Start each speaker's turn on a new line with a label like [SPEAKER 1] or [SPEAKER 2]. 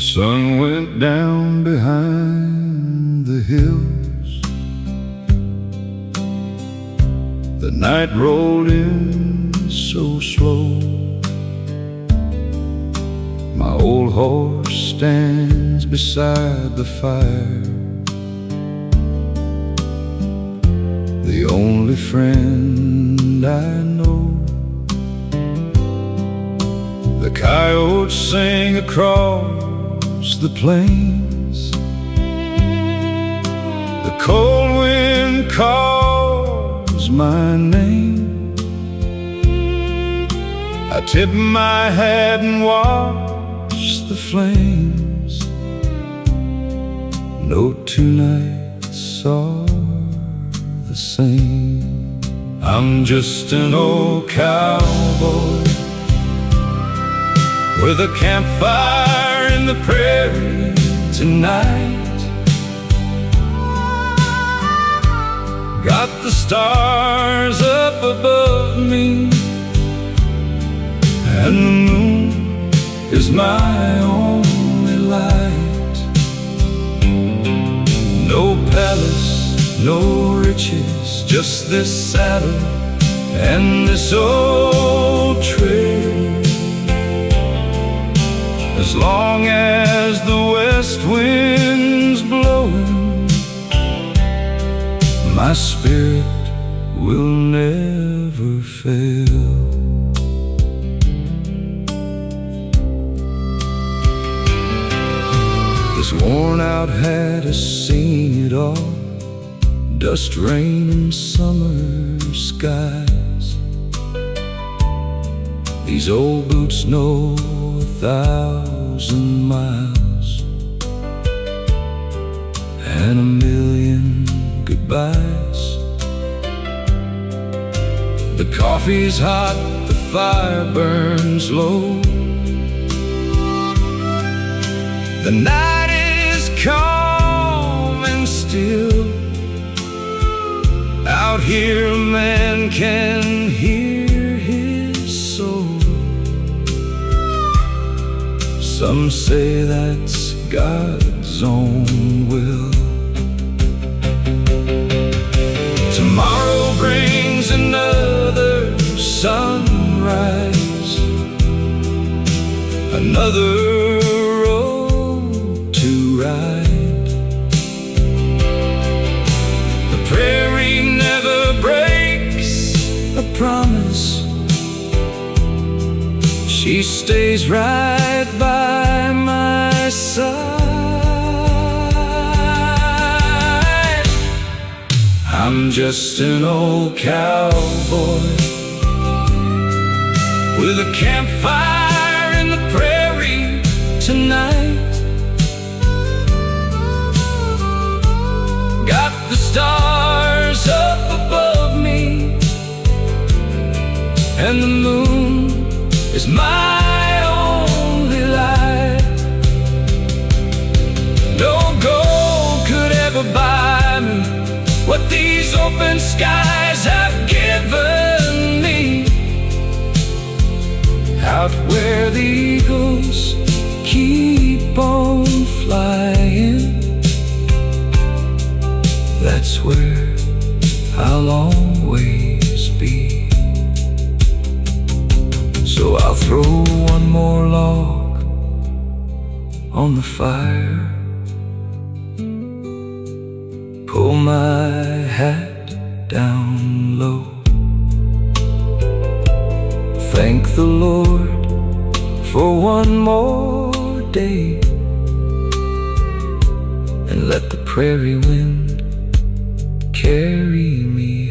[SPEAKER 1] sun went down behind the hills. The night rolled in so slow. My old horse stands beside the fire, the only friend I know. The coyotes sing across the plains. The cold wind calls my name. I tip my hat and watch the flames. No two nights are the same. I'm just an old cowboy with a campfire in the prairie tonight. Got the stars up above me, and the moon is my only light. No palace, no riches, just this saddle and this old trail. As long as the west wind's blowing, my spirit will never fail. This worn-out hat has seen it all: dust, rain, and summer skies. These old boots know 1,000 miles and a million goodbyes. The coffee's hot, the fire burns low. The night is calm and still. Out here a man can hear his soul. Some say that's God's own will. Tomorrow brings another sunrise, another road to ride. The prairie never breaks a promise. She stays right by my side. I'm just an old cowboy with a campfire in the prairie tonight. Got the stars up above me, and the moon is my only light. No gold could ever buy me what these open skies have given me. Out where the eagles keep on flying, that's where I'll always be. So I'll throw one more log on the fire, pull my hat down low, thank the Lord for one more day, and let the prairie wind carry me